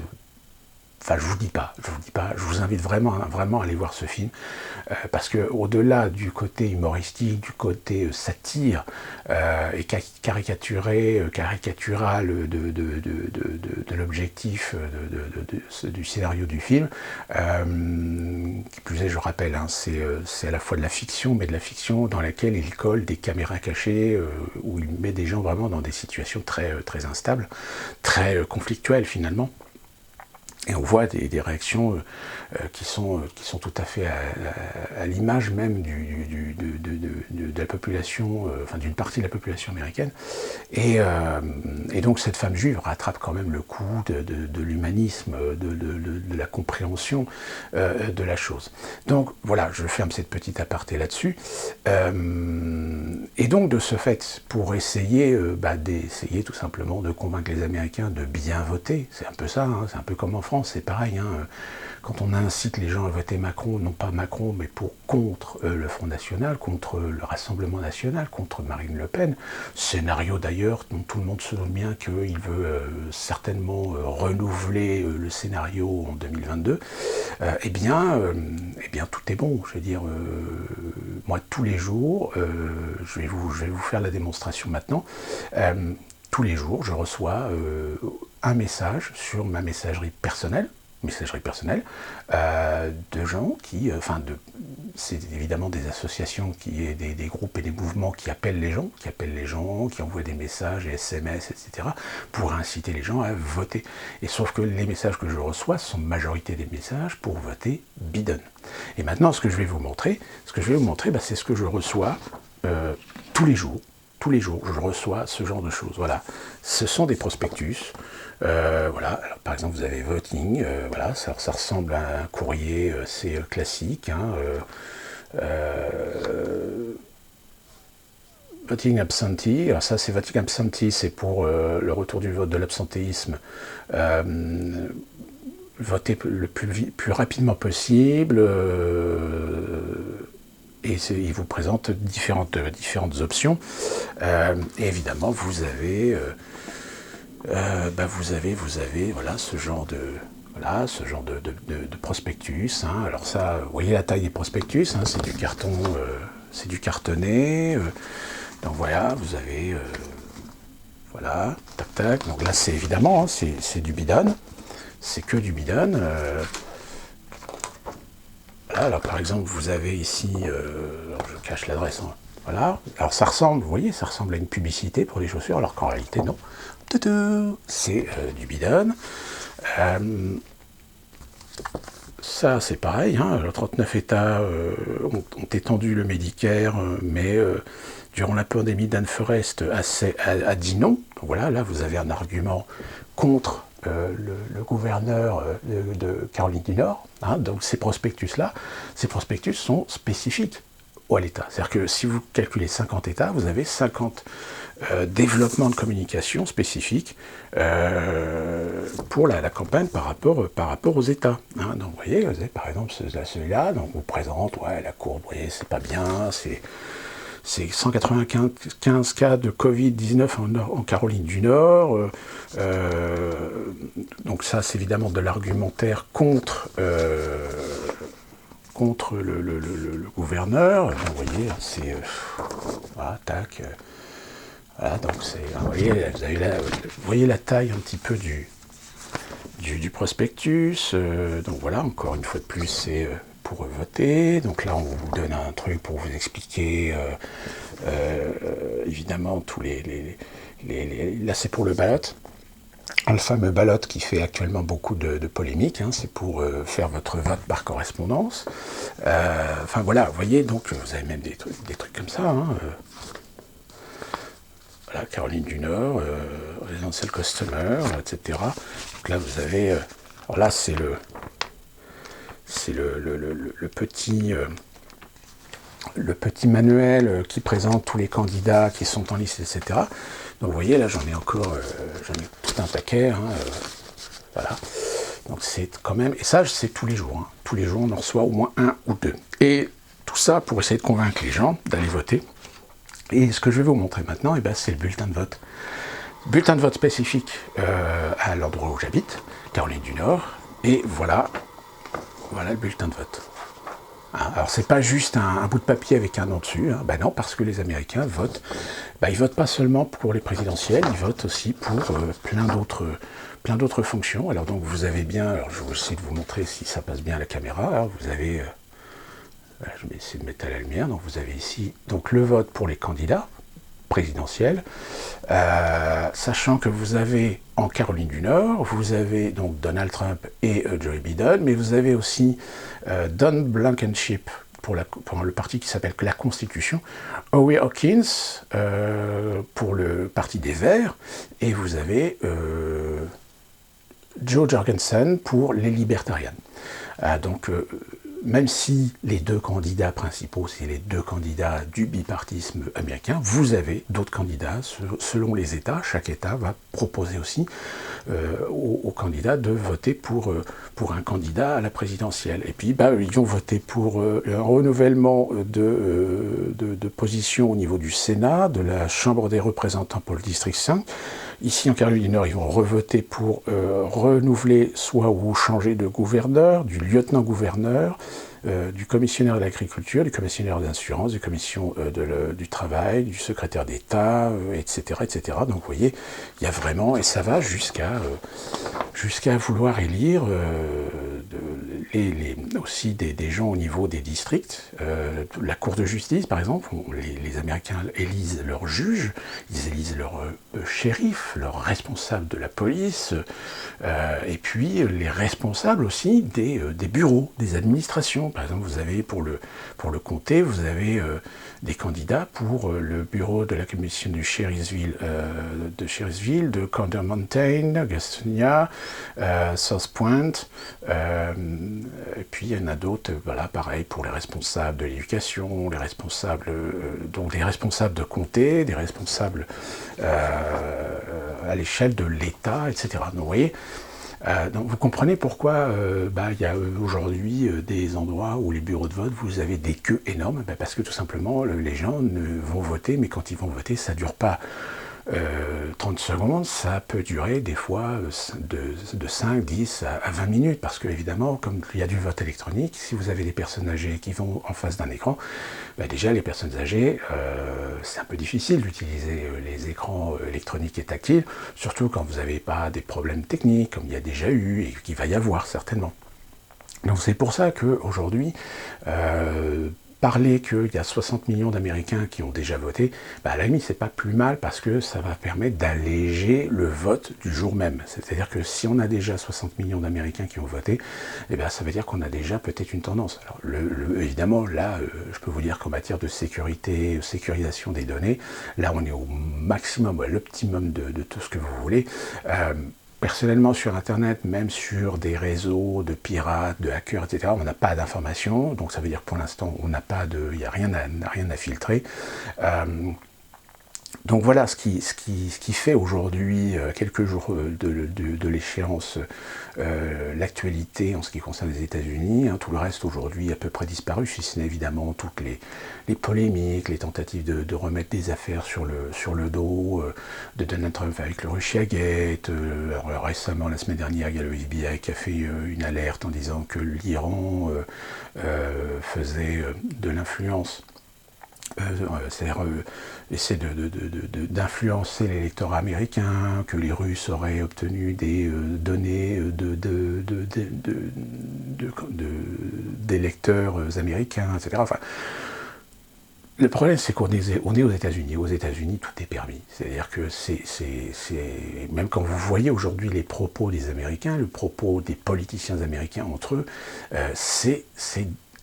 Je vous dis pas, je vous invite vraiment à aller voir ce film, parce que au-delà du côté humoristique, du côté satire et caricatural de l'objectif du scénario du film, qui plus est, je rappelle, c'est à la fois de la fiction, mais de la fiction dans laquelle il colle des caméras cachées, où il met des gens vraiment dans des situations très, très instables, très conflictuelles finalement. Et on voit des réactions qui sont tout à fait à l'image même de la population, d'une partie de la population américaine. Et donc cette femme juive rattrape quand même le coup de l'humanisme, de la compréhension de la chose. Donc voilà, je ferme cette petite aparté là-dessus. Et donc de ce fait, pour essayer d'essayer tout simplement de convaincre les Américains de bien voter, c'est un peu ça, c'est un peu comme en France, c'est pareil, quand on incite les gens à voter Macron, non pas Macron, mais contre le Front National, contre le Rassemblement National, contre Marine Le Pen, scénario d'ailleurs dont tout le monde se doute bien qu'il veut certainement renouveler le scénario en 2022, eh bien tout est bon, je veux dire, moi tous les jours, je vais vous faire la démonstration maintenant, tous les jours je reçois un message sur ma messagerie personnelle, messagerie personnelle, de gens qui, c'est évidemment des associations, des groupes et des mouvements qui appellent les gens, qui envoient des messages, des SMS, etc., pour inciter les gens à voter. Et sauf que les messages que je reçois sont majorité des messages pour voter bidon. Et maintenant, ce que je vais vous montrer, c'est ce que je reçois tous les jours. Tous les jours, je reçois ce genre de choses. Voilà, ce sont des prospectus. Voilà. Alors, par exemple, vous avez voting. Voilà, ça ressemble à un courrier assez classique. Hein, voting absentee. Alors ça, c'est voting absentee, c'est pour le retour du vote de l'absentéisme. Voter le plus rapidement possible. Et il vous présente différentes options. Et évidemment, vous avez voilà, ce genre de prospectus. Hein. Alors ça, vous voyez la taille des prospectus, hein, c'est du carton, c'est du cartonné. Donc voilà, vous avez, voilà, tac tac. Donc là, c'est évidemment, hein, c'est du bidon, c'est que du bidon. Voilà, alors par exemple, vous avez ici, alors je cache l'adresse, hein, voilà, alors ça ressemble, vous voyez, ça ressemble à une publicité pour des chaussures, alors qu'en réalité, non. C'est du bidon. Ça, c'est pareil, hein, 39 États ont étendu le Medicare, mais durant la pandémie d'Anne Forest a dit non. Donc voilà, là, vous avez un argument contre le gouverneur de Caroline du Nord. Hein, donc ces prospectus sont spécifiques à l'État. C'est-à-dire que si vous calculez 50 États, vous avez 50 développements de communication spécifiques pour la campagne par rapport aux États. Hein. Donc vous voyez, vous avez par exemple celui-là, donc vous présente, ouais, la courbe, vous voyez, c'est pas bien, c'est 195 cas de Covid-19 en Caroline du Nord. Donc ça, c'est évidemment de l'argumentaire contre le gouverneur. Donc, vous voyez, c'est... voilà, tac. Voilà, donc c'est... Vous voyez la taille un petit peu du prospectus. Donc voilà, encore une fois de plus, c'est... pour voter. Donc là, on vous donne un truc pour vous expliquer, évidemment, tous là, c'est pour le ballot. Le fameux ballot qui fait actuellement beaucoup de polémiques, hein, c'est pour faire votre vote par correspondance. Enfin voilà, vous voyez, donc vous avez même des trucs comme ça. Hein, voilà, Caroline du Nord, Residential Customer, etc. Donc là, vous avez... alors là, c'est le petit manuel qui présente tous les candidats qui sont en liste, etc. Donc vous voyez, là j'en ai tout un paquet. Hein, voilà. Donc c'est quand même... Et ça, c'est tous les jours. Hein. Tous les jours, on en reçoit au moins un ou deux. Et tout ça pour essayer de convaincre les gens d'aller voter. Et ce que je vais vous montrer maintenant, c'est le bulletin de vote. Bulletin de vote spécifique à l'endroit où j'habite, Caroline du Nord. Et voilà le bulletin de vote. Alors c'est pas juste un bout de papier avec un nom dessus, hein. Non, parce que les Américains votent, ils votent pas seulement pour les présidentielles, ils votent aussi pour plein d'autres fonctions. Alors donc vous avez bien, alors je vais essayer de vous montrer si ça passe bien à la caméra. Alors vous avez, je vais essayer de mettre à la lumière, donc vous avez ici donc le vote pour les candidats présidentielle, sachant que vous avez en Caroline du Nord, vous avez donc Donald Trump et Joe Biden, mais vous avez aussi Don Blankenship pour le parti qui s'appelle la Constitution, Howie Hawkins pour le parti des Verts, et vous avez Joe Jorgensen pour les Libertariens. Donc même si les deux candidats principaux, c'est les deux candidats du bipartisme américain, vous avez d'autres candidats selon les États. Chaque État va proposer aussi aux candidats de voter pour un candidat à la présidentielle. Et puis, ils ont voté pour un renouvellement de position au niveau du Sénat, de la Chambre des représentants pour le district 5. Ici, en Caroline du Nord, ils vont revoter pour renouveler soit ou changer de gouverneur, du lieutenant-gouverneur, du commissionnaire de l'agriculture, du commissionnaire d'assurance, du commission du travail, du secrétaire d'État, etc., etc. Donc vous voyez, il y a vraiment, et ça va jusqu'à vouloir élire aussi des gens au niveau des districts. La Cour de justice, par exemple, les Américains élisent leurs juges, ils élisent leurs shérifs, leurs responsables de la police, et puis les responsables aussi des bureaux, des administrations. Par exemple, vous avez pour le comté, vous avez des candidats pour le bureau de la commission du Sherriesville, de Condor Mountain, Gastonia, South Point, et puis il y en a d'autres, voilà, pareil pour les responsables de l'éducation, les responsables, donc des responsables de comté, des responsables à l'échelle de l'État, etc. Donc vous voyez, donc vous comprenez pourquoi il y a aujourd'hui des endroits où les bureaux de vote, vous avez des queues énormes, parce que tout simplement les gens vont voter, mais quand ils vont voter, ça ne dure pas 30 secondes, ça peut durer des fois de 5, 10 à 20 minutes, parce que évidemment, comme il y a du vote électronique, si vous avez des personnes âgées qui vont en face d'un écran, déjà les personnes âgées, c'est un peu difficile d'utiliser les écrans électroniques et tactiles, surtout quand vous n'avez pas des problèmes techniques, comme il y a déjà eu et qu'il va y avoir certainement. Donc c'est pour ça qu'aujourd'hui, parler qu'il y a 60 millions d'Américains qui ont déjà voté, à la limite, c'est pas plus mal parce que ça va permettre d'alléger le vote du jour même. C'est-à-dire que si on a déjà 60 millions d'Américains qui ont voté, ça veut dire qu'on a déjà peut-être une tendance. Alors, évidemment, là, je peux vous dire qu'en matière de sécurité, sécurisation des données, là, on est au maximum, à l'optimum de tout ce que vous voulez. Personnellement, sur Internet, même sur des réseaux de pirates, de hackers, etc., on n'a pas d'informations. Donc ça veut dire que pour l'instant, il n'y a rien à filtrer. Donc voilà ce qui fait aujourd'hui, quelques jours de l'échéance, l'actualité en ce qui concerne les États-Unis. Tout le reste aujourd'hui à peu près disparu, si ce n'est évidemment toutes les polémiques, les tentatives de remettre des affaires sur le dos de Donald Trump avec le Russiagate. Récemment, la semaine dernière, il y a le FBI qui a fait une alerte en disant que l'Iran faisait de l'influence. C'est-à-dire essaie d'influencer l'électorat américain, que les Russes auraient obtenu des données d'électeurs américains, etc. Enfin, le problème, c'est qu'on est aux États-Unis. Aux États-Unis, tout est permis. C'est-à-dire que même quand vous voyez aujourd'hui les propos des Américains, le propos des politiciens américains entre eux, c'est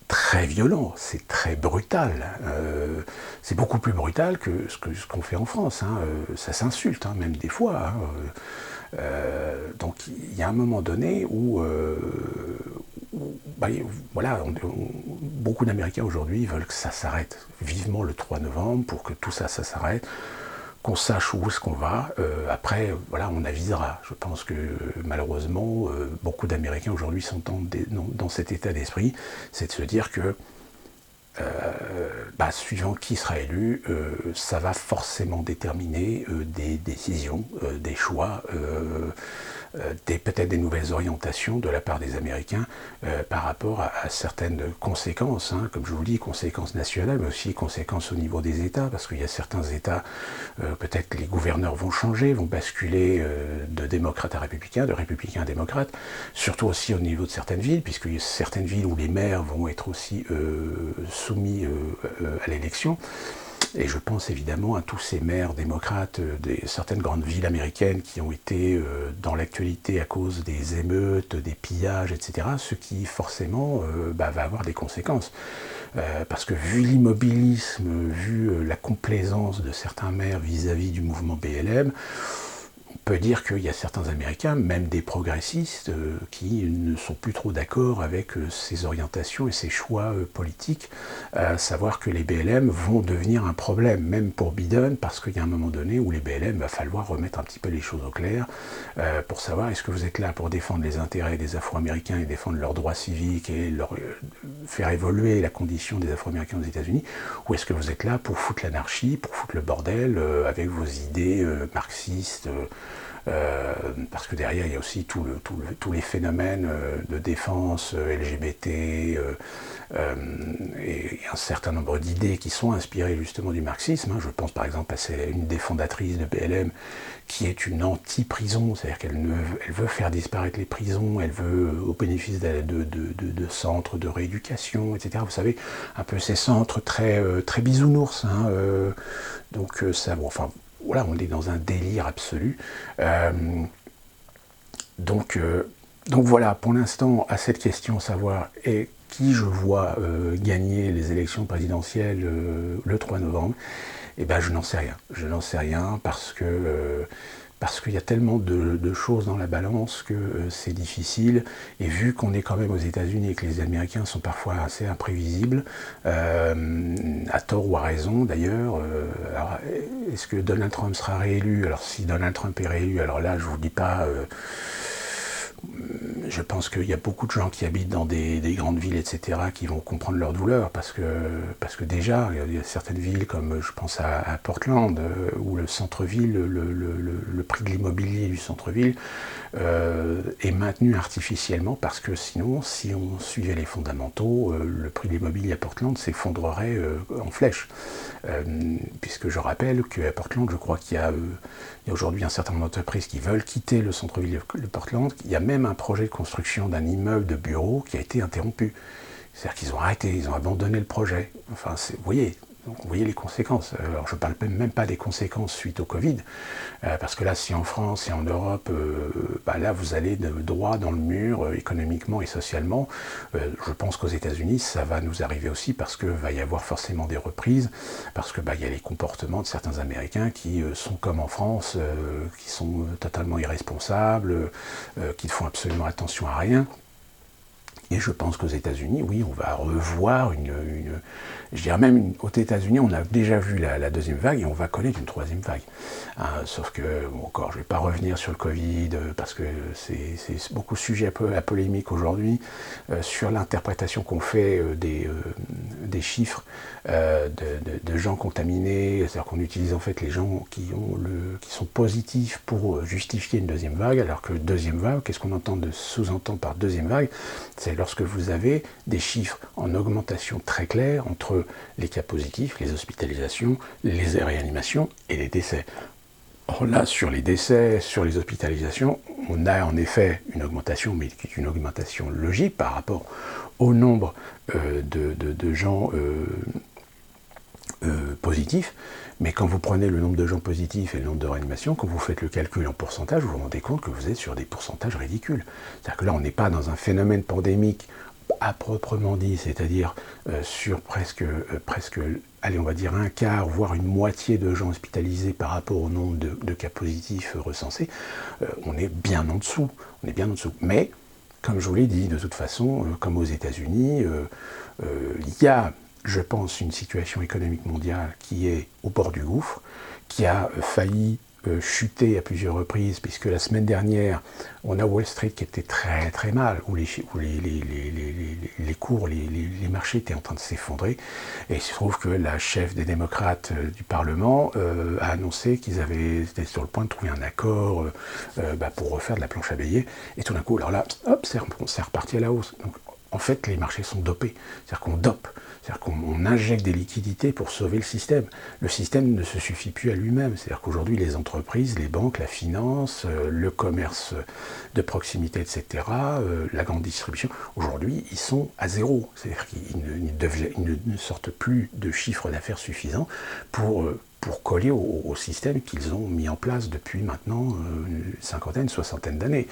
très violent, c'est très brutal. C'est beaucoup plus brutal que ce qu'on fait en France. Ça s'insulte, même des fois. Donc il y a un moment donné où voilà, beaucoup d'Américains aujourd'hui veulent que ça s'arrête vivement le 3 novembre pour que tout ça s'arrête, qu'on sache où est-ce qu'on va. Après, voilà, on avisera. Je pense que malheureusement, beaucoup d'Américains aujourd'hui sont dans cet état d'esprit, c'est de se dire que suivant qui sera élu, ça va forcément déterminer des décisions, des choix, peut-être des nouvelles orientations de la part des Américains par rapport à certaines conséquences, comme je vous dis, conséquences nationales, mais aussi conséquences au niveau des États, parce qu'il y a certains États, peut-être les gouverneurs vont changer, vont basculer de démocrates à républicains, de républicains à démocrates, surtout aussi au niveau de certaines villes, puisqu'il y a certaines villes où les maires vont être aussi soumis à l'élection. Et je pense évidemment à tous ces maires démocrates de certaines grandes villes américaines qui ont été dans l'actualité à cause des émeutes, des pillages, etc. Ce qui forcément va avoir des conséquences. Parce que vu l'immobilisme, vu la complaisance de certains maires vis-à-vis du mouvement BLM, on peut dire qu'il y a certains Américains, même des progressistes, qui ne sont plus trop d'accord avec ces orientations et ces choix politiques, à savoir que les BLM vont devenir un problème, même pour Biden, parce qu'il y a un moment donné où les BLM va falloir remettre un petit peu les choses au clair, pour savoir est-ce que vous êtes là pour défendre les intérêts des Afro-Américains et défendre leurs droits civiques et faire évoluer la condition des Afro-Américains aux États-Unis, ou est-ce que vous êtes là pour foutre l'anarchie, pour foutre le bordel avec vos idées marxistes, parce que derrière il y a aussi tous les phénomènes de défense LGBT et un certain nombre d'idées qui sont inspirées justement du marxisme. Je pense par exemple à une des fondatrices de BLM qui est une anti-prison, c'est-à-dire qu'elle veut faire disparaître les prisons, elle veut au bénéfice de centres de rééducation, etc. Vous savez, un peu ces centres très bisounours. Donc ça, bon, enfin, voilà, on est dans un délire absolu. Donc voilà, pour l'instant, à cette question, savoir qui je vois gagner les élections présidentielles le 3 novembre, eh ben, je n'en sais rien. Je n'en sais rien parce qu'il y a tellement de choses dans la balance que c'est difficile. Et vu qu'on est quand même aux États-Unis et que les Américains sont parfois assez imprévisibles, à tort ou à raison d'ailleurs, est-ce que Donald Trump sera réélu? Alors si Donald Trump est réélu, alors là je vous dis pas... je pense qu'il y a beaucoup de gens qui habitent dans des grandes villes, etc., qui vont comprendre leur douleur, parce que déjà, il y a certaines villes, comme je pense à Portland, où le centre-ville, le prix de l'immobilier du centre-ville est maintenu artificiellement, parce que sinon, si on suivait les fondamentaux, le prix de l'immobilier à Portland s'effondrerait en flèche. Puisque je rappelle qu'à Portland, je crois qu'il y a aujourd'hui un certain nombre d'entreprises qui veulent quitter le centre-ville de Portland. Il y a même un projet de construction d'un immeuble de bureaux qui a été interrompu. C'est-à-dire qu'ils ont arrêté, ils ont abandonné le projet. Enfin, vous voyez les conséquences. Alors, je ne parle même pas des conséquences suite au Covid, parce que là, si en France et en Europe, là, vous allez droit dans le mur, économiquement et socialement, je pense qu'aux États-Unis, ça va nous arriver aussi, parce qu'il va y avoir forcément des reprises, parce que il y a les comportements de certains Américains qui sont comme en France, qui sont totalement irresponsables, qui ne font absolument attention à rien. Et je pense qu'aux États-Unis, oui, on va revoir je dirais même aux États-Unis, on a déjà vu la deuxième vague et on va connaître une troisième vague. Sauf que, bon, encore, je ne vais pas revenir sur le Covid parce que c'est beaucoup sujet à polémique aujourd'hui sur l'interprétation qu'on fait des chiffres de gens contaminés. C'est-à-dire qu'on utilise en fait les gens qui sont positifs pour justifier une deuxième vague, alors que deuxième vague, qu'est-ce qu'on sous-entend par deuxième vague? C'est lorsque vous avez des chiffres en augmentation très claire entre les cas positifs, les hospitalisations, les réanimations et les décès. Or là, sur les décès, sur les hospitalisations, on a en effet une augmentation, mais qui est une augmentation logique par rapport au nombre de gens positifs. Mais quand vous prenez le nombre de gens positifs et le nombre de réanimations, quand vous faites le calcul en pourcentage, vous vous rendez compte que vous êtes sur des pourcentages ridicules. C'est-à-dire que là, on n'est pas dans un phénomène pandémique à proprement dit, c'est-à-dire sur presque, allez, on va dire un quart, voire une moitié de gens hospitalisés par rapport au nombre de cas positifs recensés, on est bien en dessous. Mais, comme je vous l'ai dit, de toute façon, comme aux États-Unis, il y a, je pense, une situation économique mondiale qui est au bord du gouffre, qui a failli chuter à plusieurs reprises, puisque la semaine dernière, on a Wall Street qui était très très mal, où les cours, les marchés étaient en train de s'effondrer, et il se trouve que la chef des démocrates du Parlement a annoncé qu'ils étaient sur le point de trouver un accord pour refaire de la planche à billets, et tout d'un coup, alors là, hop, c'est reparti à la hausse. Donc, en fait, les marchés sont dopés, c'est-à-dire qu'on dope. C'est-à-dire qu'on injecte des liquidités pour sauver le système. Le système ne se suffit plus à lui-même. C'est-à-dire qu'aujourd'hui, les entreprises, les banques, la finance, le commerce de proximité, etc., la grande distribution, aujourd'hui, ils sont à zéro. C'est-à-dire qu'ils ne sortent plus de chiffre d'affaires suffisant pour coller au système qu'ils ont mis en place depuis maintenant une cinquantaine, soixantaine d'années.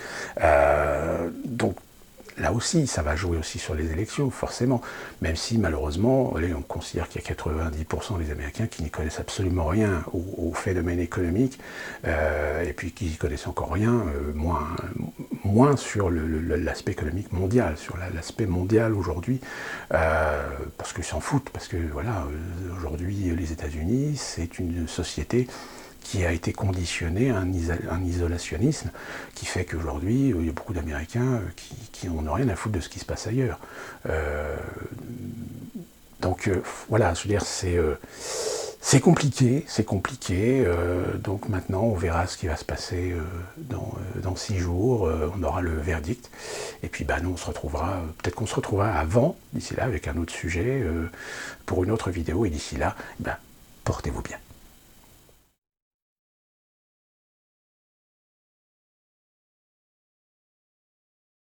Donc, là aussi, ça va jouer aussi sur les élections, forcément. Même si, malheureusement, on considère qu'il y a 90% des Américains qui n'y connaissent absolument rien au phénomène économique, et puis qui n'y connaissent encore rien, moins sur l'aspect économique mondial, sur l'aspect mondial aujourd'hui, parce qu'ils s'en foutent, parce que, voilà, aujourd'hui, les États-Unis, c'est une société qui a été conditionné à un isolationnisme qui fait qu'aujourd'hui, il y a beaucoup d'Américains qui n'en ont rien à foutre de ce qui se passe ailleurs. Donc voilà, je veux dire, C'est compliqué, donc maintenant on verra ce qui va se passer dans 6 jours, on aura le verdict, et puis nous on se retrouvera, peut-être qu'on se retrouvera avant, d'ici là, avec un autre sujet, pour une autre vidéo, et d'ici là,